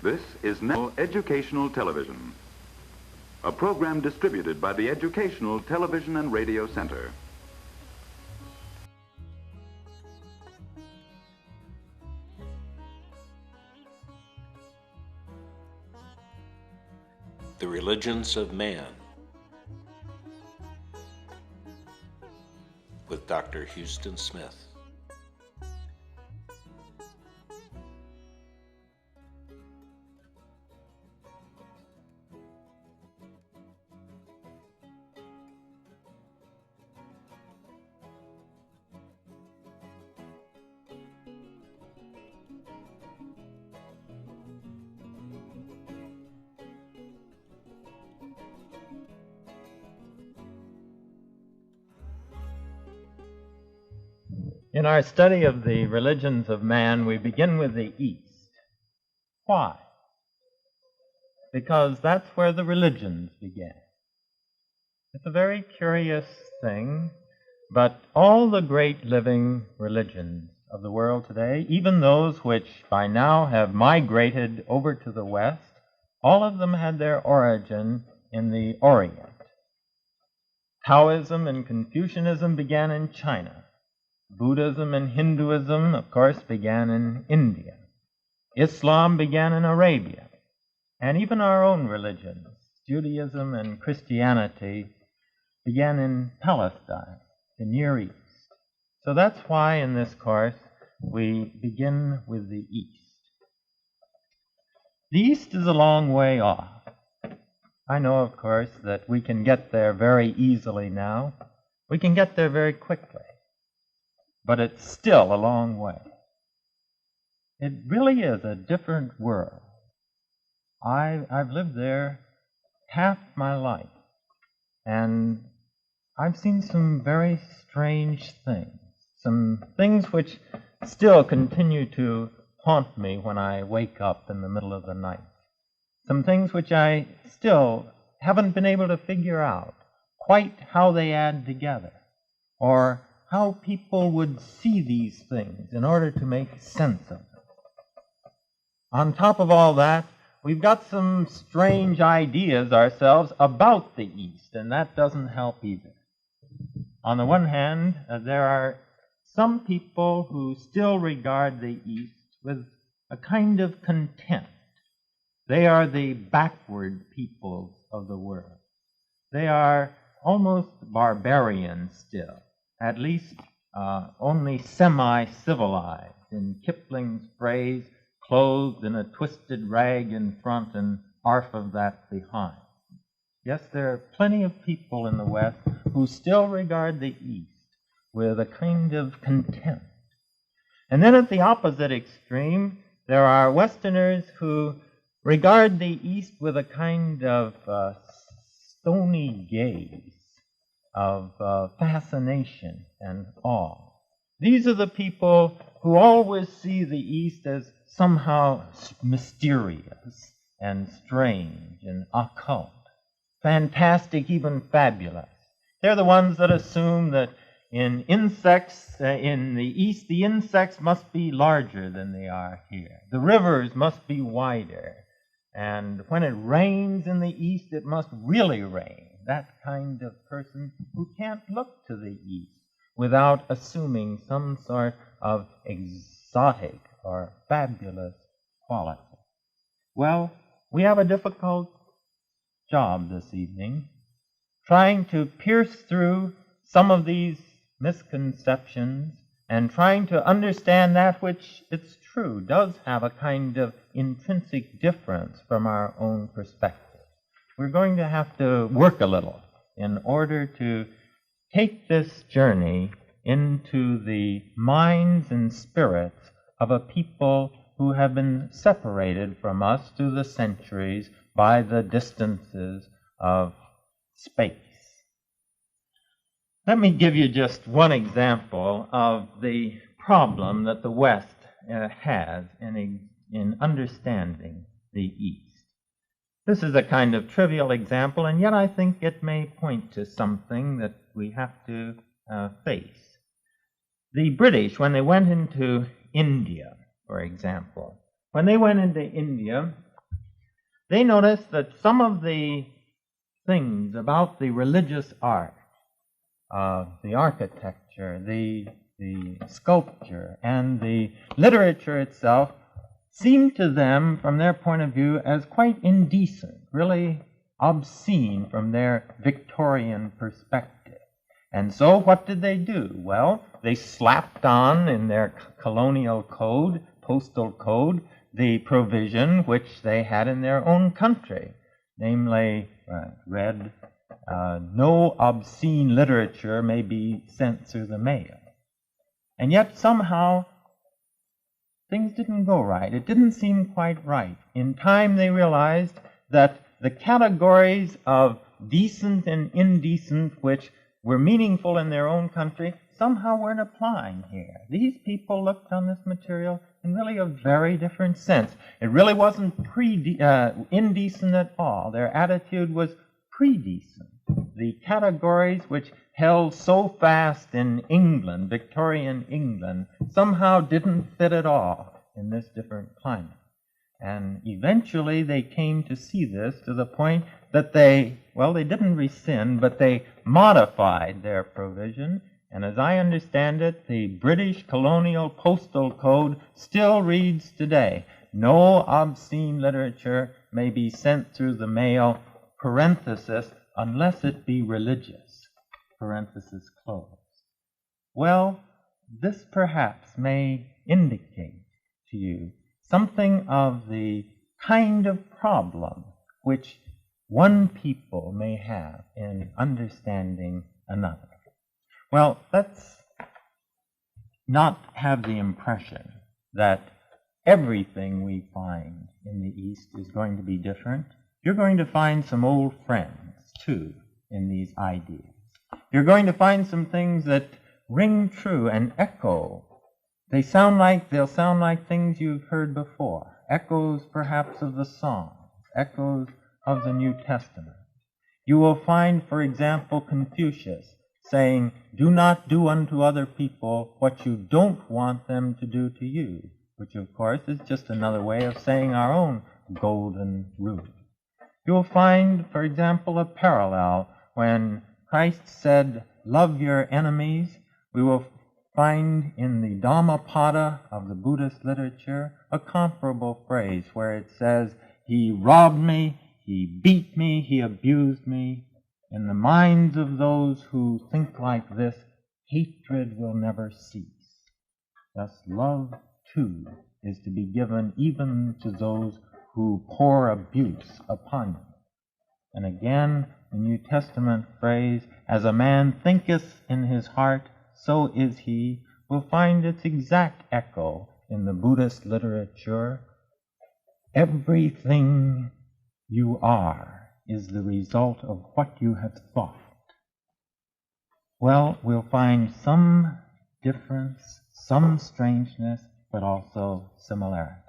This is National Educational Television, a program distributed by the Educational Television and Radio Center. The Religions of Man with Dr. Huston Smith. In our study of the religions of man, we begin with the East. Why? Because that's where the religions began. It's a very curious thing, but all the great living religions of the world today, even those which by now have migrated over to the West, all of them had their origin in the Orient. Taoism and Confucianism began in China. Buddhism and Hinduism, of course, began in India. Islam began in Arabia. And even our own religions, Judaism and Christianity, began in Palestine, the Near East. So that's why in this course we begin with the East. The East is a long way off. I know, of course, that we can get there very easily now. We can get there very quickly. But it's still a long way. It really is a different world. I've lived there half my life, and I've seen some very strange things, some things which still continue to haunt me when I wake up in the middle of the night, some things which I still haven't been able to figure out quite how they add together, or how people would see these things in order to make sense of them. On top of all that, we've got some strange ideas ourselves about the East, and that doesn't help either. On the one hand, there are some people who still regard the East with a kind of contempt. They are the backward peoples of the world. They are almost barbarians still. At least only semi-civilized, in Kipling's phrase, clothed in a twisted rag in front and half of that behind. Yes, there are plenty of people in the West who still regard the East with a kind of contempt. And then at the opposite extreme, there are Westerners who regard the East with a kind of stony gaze, of fascination and awe. These are the people who always see the East as somehow mysterious and strange and occult, fantastic, even fabulous. They're the ones that assume that in insects, in the East, the insects must be larger than they are here. The rivers must be wider. And when it rains in the East, it must really rain. That kind of person who can't look to the East without assuming some sort of exotic or fabulous quality. Well, we have a difficult job this evening, trying to pierce through some of these misconceptions and trying to understand that which, it's true, does have a kind of intrinsic difference from our own perspective. We're going to have to work a little in order to take this journey into the minds and spirits of a people who have been separated from us through the centuries by the distances of space. Let me give you just one example of the problem that the West has in understanding the East. This is a kind of trivial example, and yet I think it may point to something that we have to face. The British, when they went into India, for example, when they went into India, they noticed that some of the things about the religious art, the architecture, the sculpture, and the literature itself seemed to them, from their point of view, as quite indecent, really obscene from their Victorian perspective. And so what did they do? Well, they slapped on in their colonial code, postal code, the provision which they had in their own country, namely, read, no obscene literature may be sent through the mail. And yet somehow things didn't go right. It didn't seem quite right. In time they realized that the categories of decent and indecent, which were meaningful in their own country, somehow weren't applying here. These people looked on this material in really a very different sense. It really wasn't indecent at all. Their attitude was predecent. The categories which held so fast in England, Victorian England, somehow didn't fit at all in this different climate. And eventually they came to see this to the point that they didn't rescind, but they modified their provision. And as I understand it, the British colonial postal code still reads today, no obscene literature may be sent through the mail, parenthesis, unless it be religious, parenthesis closed. Well, this perhaps may indicate to you something of the kind of problem which one people may have in understanding another. Well, let's not have the impression that everything we find in the East is going to be different. You're going to find some old friends, too, in these ideas. You're going to find some things that ring true and echo. They'll sound like things you've heard before. Echoes, perhaps, of the Psalms, echoes of the New Testament. You will find, for example, Confucius saying, do not do unto other people what you don't want them to do to you, which, of course, is just another way of saying our own golden rule. You will find, for example, a parallel when Christ said, love your enemies. We will find in the Dhammapada of the Buddhist literature a comparable phrase where it says, he robbed me, he beat me, he abused me. In the minds of those who think like this, hatred will never cease. Thus, love, too, is to be given even to those who pour abuse upon you. And again, the New Testament phrase, as a man thinketh in his heart, so is he, will find its exact echo in the Buddhist literature. Everything you are is the result of what you have thought. Well, we'll find some difference, some strangeness, but also similarity.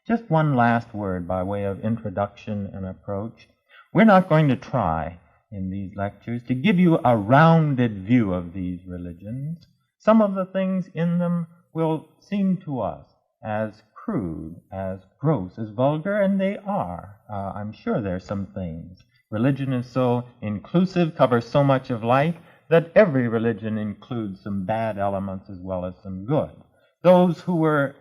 Just one last word by way of introduction and approach. We're not going to try in these lectures to give you a rounded view of these religions. Some of the things in them will seem to us as crude, as gross, as vulgar, and they are. I'm sure there's some things. Religion is so inclusive, covers so much of life, that every religion includes some bad elements as well as some good. Those who were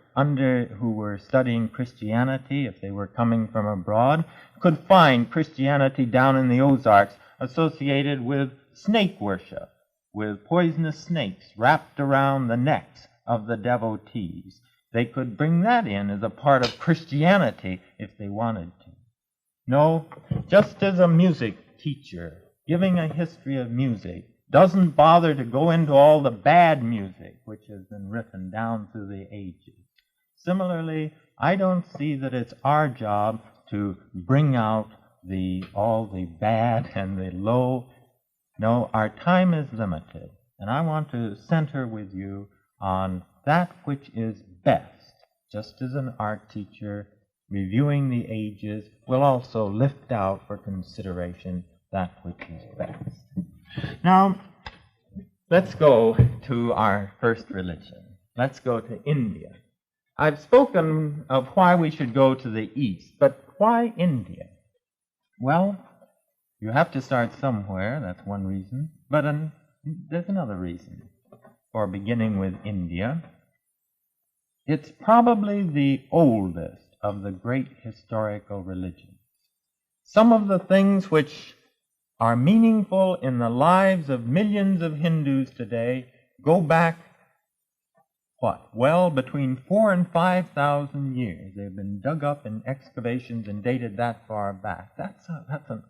studying Christianity, if they were coming from abroad, could find Christianity down in the Ozarks associated with snake worship, with poisonous snakes wrapped around the necks of the devotees. They could bring that in as a part of Christianity if they wanted to. No, just as a music teacher giving a history of music doesn't bother to go into all the bad music which has been written down through the ages. Similarly, I don't see that it's our job to bring out all the bad and the low. No, our time is limited, and I want to center with you on that which is best, just as an art teacher reviewing the ages will also lift out for consideration that which is best. Now, let's go to our first religion. Let's go to India. I've spoken of why we should go to the East, but why India? Well, you have to start somewhere, that's one reason. But there's another reason for beginning with India. It's probably the oldest of the great historical religions. Some of the things which are meaningful in the lives of millions of Hindus today go back, well, between 4,000 and 5,000 years. They've been dug up in excavations and dated that far back. That's a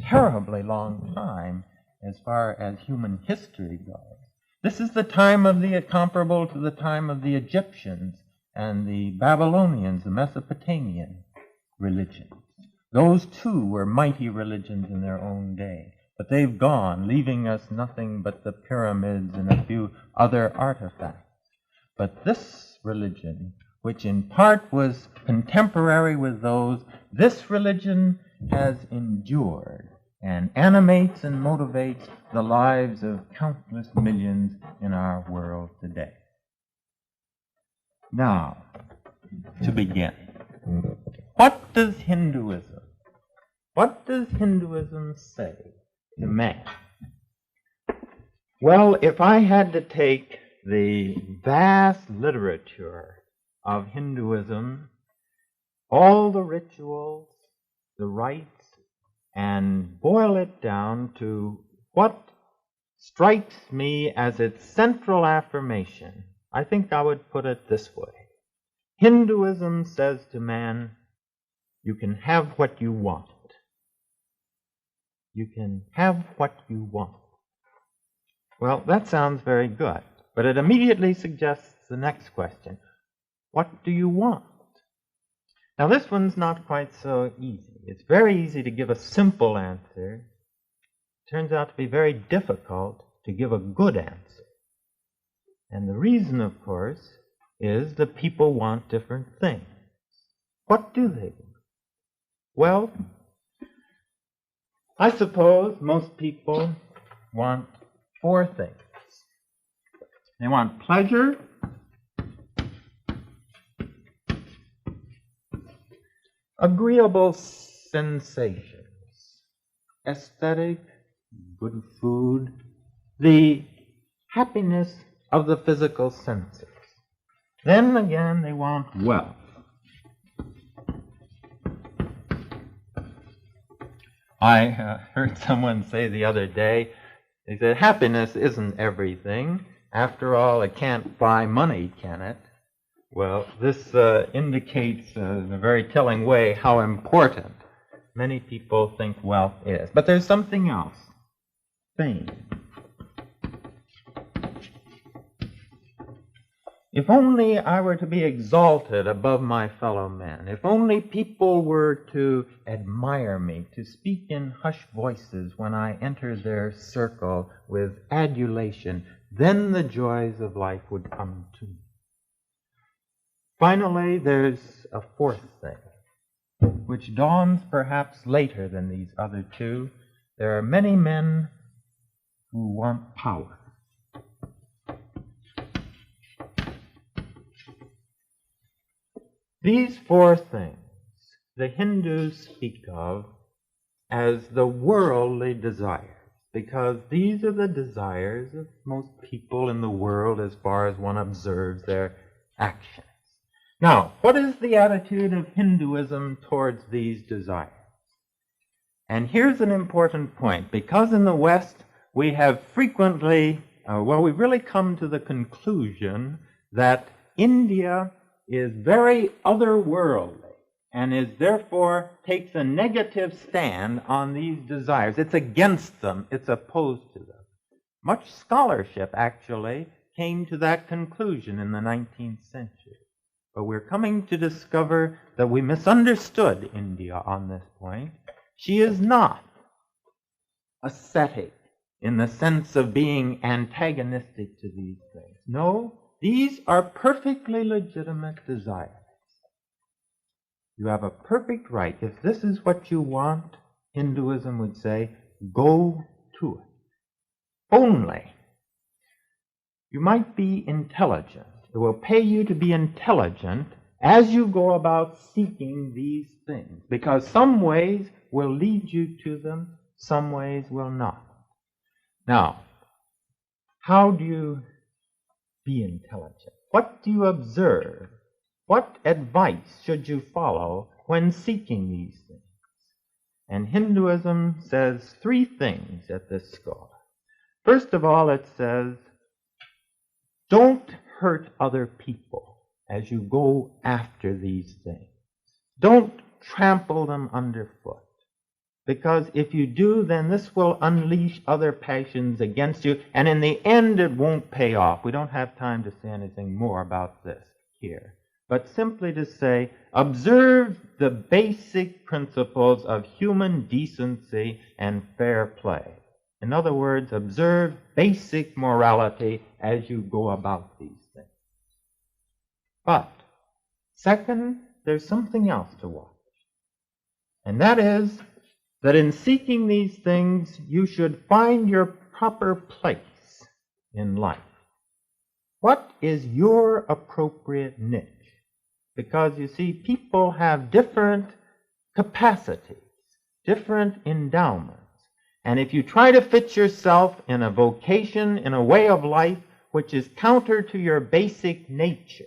terribly long time as far as human history goes. This is the time of comparable to the time of the Egyptians and the Babylonians, the Mesopotamian religions. Those too were mighty religions in their own day, but they've gone, leaving us nothing but the pyramids and a few other artifacts. But this religion, which in part was contemporary with those, this religion has endured and animates and motivates the lives of countless millions in our world today. Now, to begin, what does Hinduism say to man? Well, if I had to take the vast literature of Hinduism, all the rituals, the rites, and boil it down to what strikes me as its central affirmation, I think I would put it this way. Hinduism says to man, you can have what you want. You can have what you want. Well, that sounds very good, but it immediately suggests the next question. What do you want? Now, this one's not quite so easy. It's very easy to give a simple answer. It turns out to be very difficult to give a good answer. And the reason, of course, is that people want different things. What do they want? Well, I suppose most people want four things. They want pleasure, agreeable sensations, aesthetic, good food, the happiness of the physical senses. Then again, they want wealth. I heard someone say the other day, they said, happiness isn't everything. After all, it can't buy money, can it? Well, this indicates in a very telling way how important many people think wealth is. But there's something else. Fame. If only I were to be exalted above my fellow men, if only people were to admire me, to speak in hushed voices when I enter their circle with adulation, then the joys of life would come to me. Finally, there's a fourth thing, which dawns perhaps later than these other two. There are many men who want power. These four things the Hindus speak of as the worldly desires, because these are the desires of most people in the world as far as one observes their actions. Now, what is the attitude of Hinduism towards these desires? And here's an important point, because in the West we have frequently, we've really come to the conclusion that India is very otherworldly and is therefore takes a negative stand on these desires. It's against them. It's opposed to them. Much scholarship actually came to that conclusion in the 19th century. But we're coming to discover that we misunderstood India on this point. She is not ascetic in the sense of being antagonistic to these things. No, these are perfectly legitimate desires. You have a perfect right. If this is what you want, Hinduism would say, go to it. Only, you might be intelligent. It will pay you to be intelligent as you go about seeking these things, because some ways will lead you to them, some ways will not. Now, how do you be intelligent? What do you observe? What advice should you follow when seeking these things? And Hinduism says three things at this score. First of all, it says, don't hurt other people as you go after these things. Don't trample them underfoot. Because if you do, then this will unleash other passions against you, and in the end it won't pay off. We don't have time to say anything more about this here. But simply to say, observe the basic principles of human decency and fair play. In other words, observe basic morality as you go about these things. But, second, there's something else to watch. And that is that in seeking these things, you should find your proper place in life. What is your appropriate niche? Because, you see, people have different capacities, different endowments. And if you try to fit yourself in a vocation, in a way of life which is counter to your basic nature,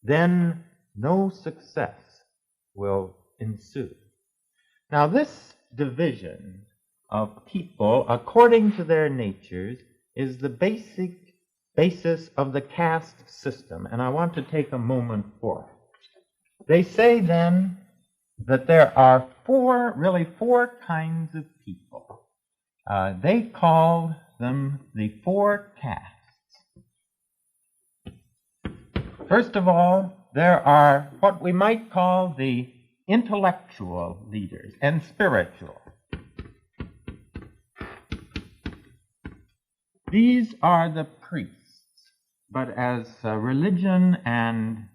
then no success will ensue. Now, this division of people according to their natures is the basis of the caste system, and I want to take a moment for it. They say then that there are four kinds of people. They call them the four castes. First of all, there are what we might call the intellectual leaders and spiritual. These are the priests, but as religion and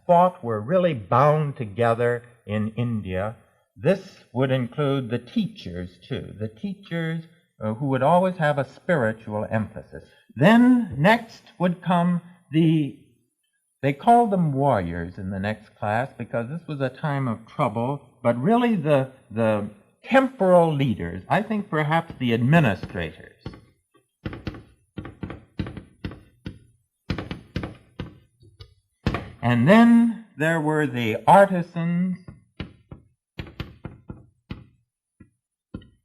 thought were really bound together in India, this would include the teachers too, the teachers who would always have a spiritual emphasis. Then next would come they called them warriors in the next class because this was a time of trouble, but really the temporal leaders, I think perhaps the administrators. And then there were the artisans,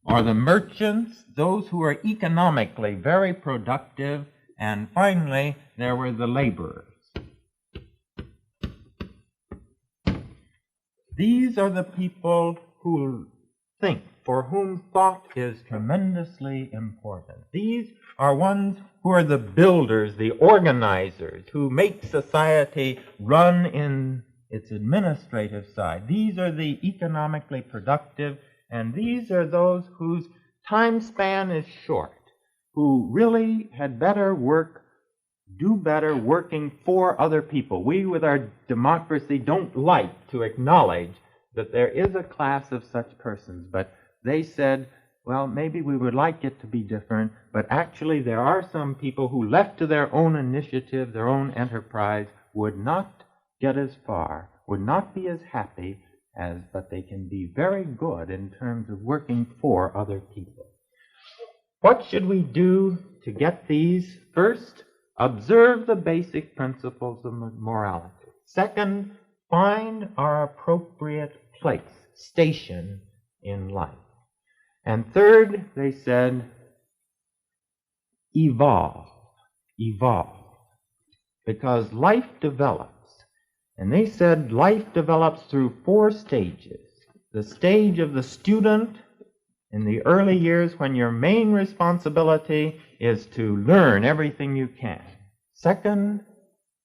or the merchants, those who were economically very productive, and finally there were the laborers. These are the people who think, for whom thought is tremendously important. These are ones who are the builders, the organizers, who make society run in its administrative side. These are the economically productive, and these are those whose time span is short, who really had better do better working for other people. We, with our democracy, don't like to acknowledge that there is a class of such persons, but they said, well, maybe we would like it to be different, but actually there are some people who, left to their own initiative, their own enterprise, would not get as far, would not be as happy but they can be very good in terms of working for other people. What should we do to get these? First, observe the basic principles of morality. Second, find our appropriate place, station in life. And third, they said, evolve. Because life develops. And they said life develops through 4 stages. The stage of the student in the early years, when your main responsibility is to learn everything you can. Second,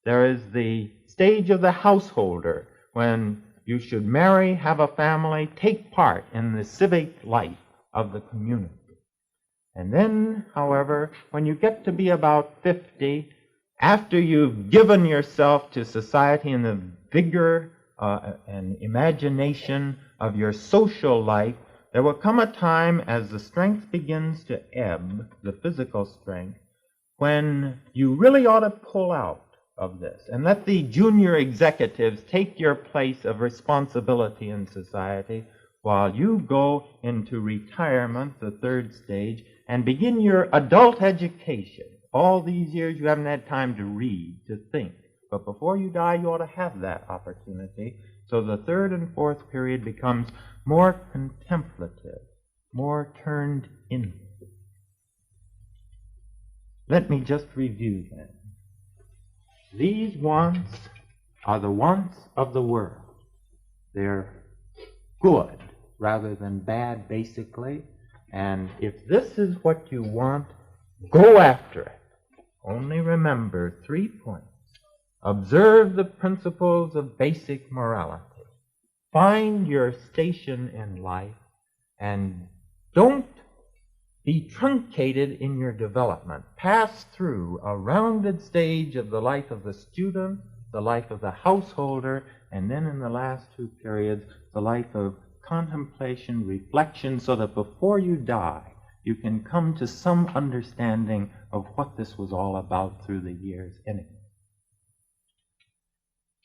there is the stage of the householder, when you should marry, have a family, take part in the civic life of the community. And then, however, when you get to be about 50, after you've given yourself to society in the vigor and imagination of your social life, there will come a time as the strength begins to ebb, the physical strength, when you really ought to pull out of this, and let the junior executives take your place of responsibility in society while you go into retirement, the third stage, and begin your adult education. All these years you haven't had time to read, to think. But before you die, you ought to have that opportunity. So the third and fourth period becomes more contemplative, more turned in. Let me just review then. These wants are the wants of the world. They're good rather than bad, basically. And if this is what you want, go after it. Only remember 3 points. Observe the principles of basic morality. Find your station in life, and don't be truncated in your development. Pass through a rounded stage of the life of the student, the life of the householder, and then in the last 2 periods, the life of contemplation, reflection, so that before you die, you can come to some understanding of what this was all about through the years anyway.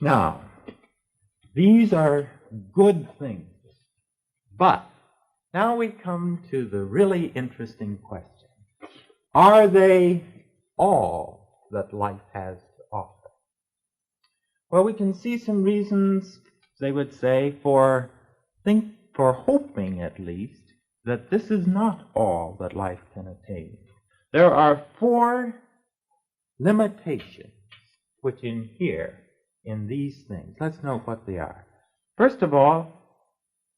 Now, these are good things, but now we come to the really interesting question. Are they all that life has to offer? Well, we can see some reasons, they would say, for hoping at least, that this is not all that life can attain. There are 4 limitations which inhere in these things. Let's know what they are. First of all,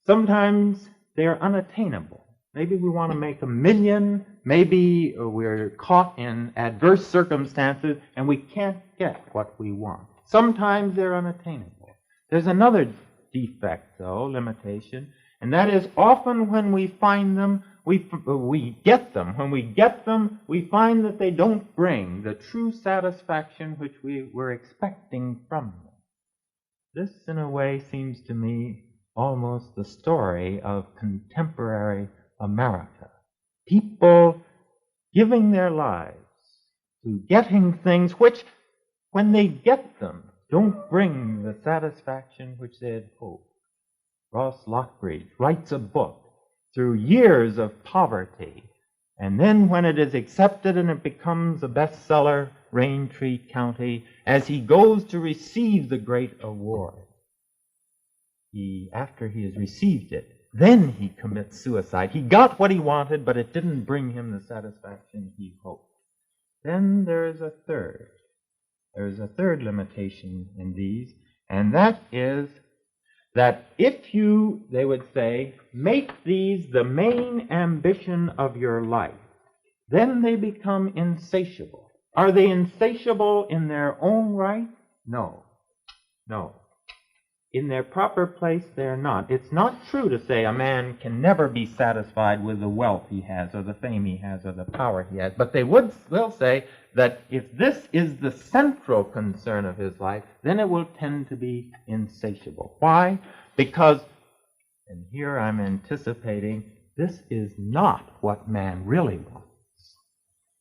sometimes they are unattainable. Maybe we want to make 1 million, maybe we're caught in adverse circumstances and we can't get what we want. Sometimes they're unattainable. There's another defect, though, limitation, and that is often when we find them, we get them. When we get them, we find that they don't bring the true satisfaction which we were expecting from them. This, in a way, seems to me almost the story of contemporary America. People giving their lives to getting things which, when they get them, don't bring the satisfaction which they had hoped. Ross Lockbridge writes a book through years of poverty, and then when it is accepted and it becomes a bestseller, Raintree County, as he goes to receive the great award, after he has received it, then he commits suicide. He got what he wanted, but it didn't bring him the satisfaction he hoped. Then there is a third. There is a third limitation in these, and that is that if you, they would say, make these the main ambition of your life, then they become insatiable. Are they insatiable in their own right? No. No. In their proper place, they're not. It's not true to say a man can never be satisfied with the wealth he has, or the fame he has, or the power he has. But they will say that if this is the central concern of his life, then it will tend to be insatiable. Why? Because, and here I'm anticipating, this is not what man really wants.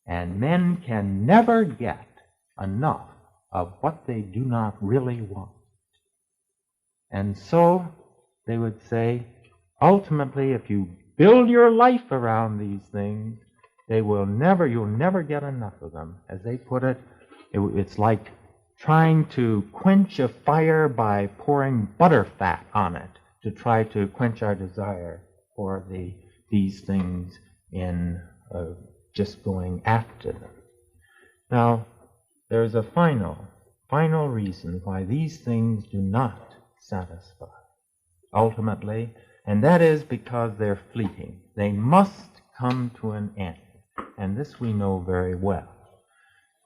And men can never get enough of what they do not really want. And so, they would say, ultimately, if you build your life around these things, you'll never get enough of them. As they put it, it's like trying to quench a fire by pouring butter fat on it to try to quench our desire for these things in just going after them. Now, there's a final reason why these things do not satisfy, ultimately, and that is because they're fleeting. They must come to an end, and this we know very well,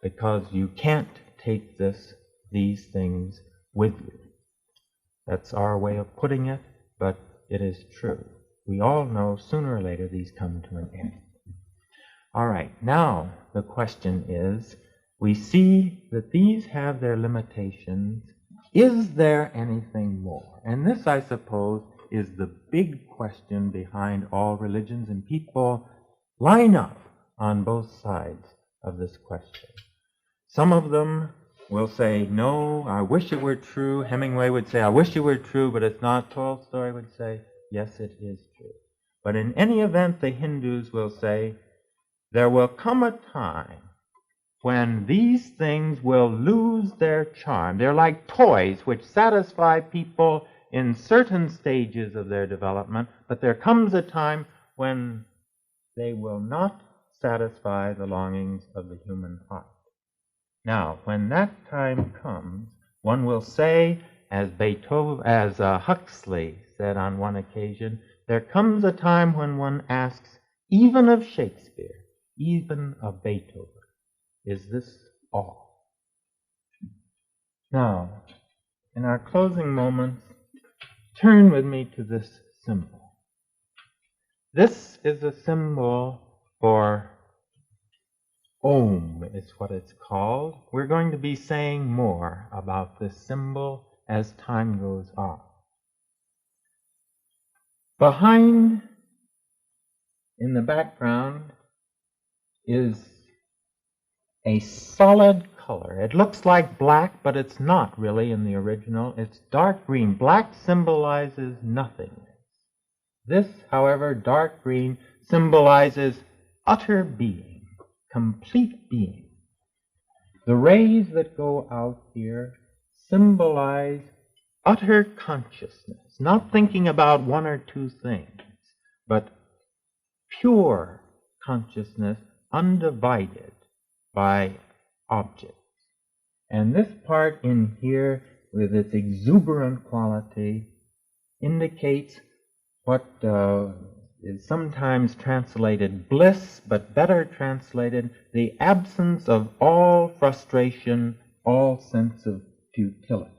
because you can't take these things with you. That's our way of putting it, but it is true. We all know sooner or later these come to an end. All right, now the question is, we see that these have their limitations. Is there anything more? And this, I suppose, is the big question behind all religions, and people line up on both sides of this question. Some of them will say, no, I wish it were true. Hemingway would say, I wish it were true, but it's not. Tolstoy would say, yes, it is true. But in any event, the Hindus will say, there will come a time when these things will lose their charm. They're like toys which satisfy people in certain stages of their development, but there comes a time when they will not satisfy the longings of the human heart. Now, when that time comes, one will say, as Huxley said on one occasion, there comes a time when one asks, even of Shakespeare, even of Beethoven, is this all? Now, in our closing moments, turn with me to this symbol. This is a symbol for Om, is what it's called. We're going to be saying more about this symbol as time goes on. Behind, in the background, is a solid color. It looks like black, but it's not really in the original. It's dark green. Black symbolizes nothingness. This, however, dark green, symbolizes utter being, complete being. The rays that go out here symbolize utter consciousness, not thinking about one or two things, but pure consciousness, undivided by objects. And this part in here, with its exuberant quality, indicates what is sometimes translated bliss, but better translated the absence of all frustration, all sense of futility.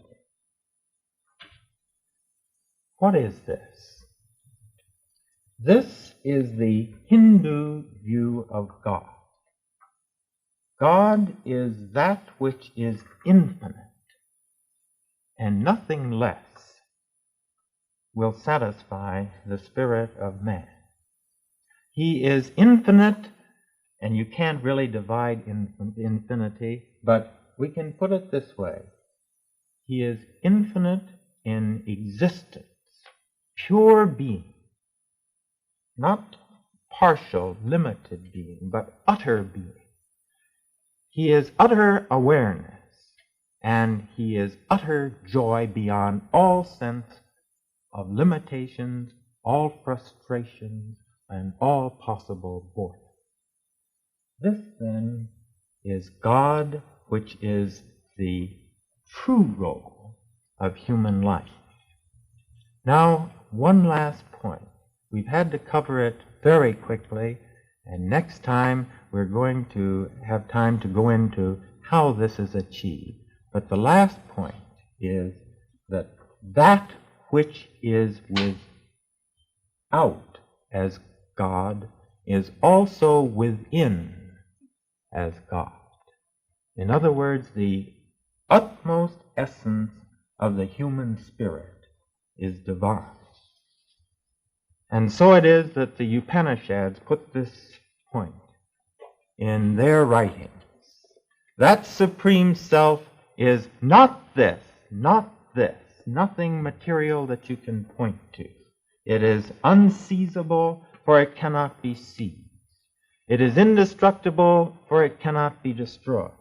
What is this? This is the Hindu view of God. God is that which is infinite, and nothing less will satisfy the spirit of man. He is infinite, and you can't really divide infinity, but we can put it this way. He is infinite in existence, pure being, not partial, limited being, but utter being. He is utter awareness, and he is utter joy beyond all sense of limitations, all frustrations, and all possible boredom. This, then, is God, which is the true role of human life. Now, one last point. We've had to cover it very quickly, and next time we're going to have time to go into how this is achieved. But the last point is that that which is without as God is also within as God. In other words, the utmost essence of the human spirit is divine. And so it is that the Upanishads put this point in their writings. That supreme self is not this, nothing material that you can point to. It is unseizable, for it cannot be seized. It is indestructible, for it cannot be destroyed.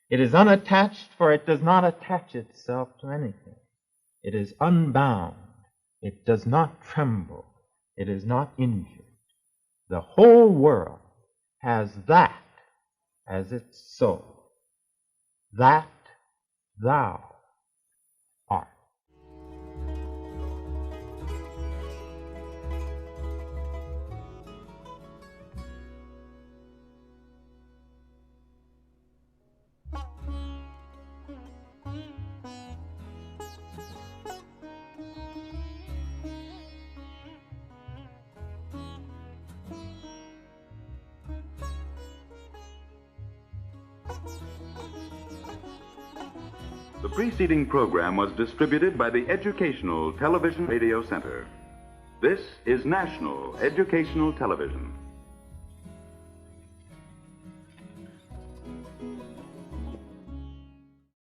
It is unattached, for it does not attach itself to anything. It is unbound. It does not tremble. It is not injured. The whole world has that as its soul. That thou art. The preceding program was distributed by the Educational Television Radio Center. This is National Educational Television.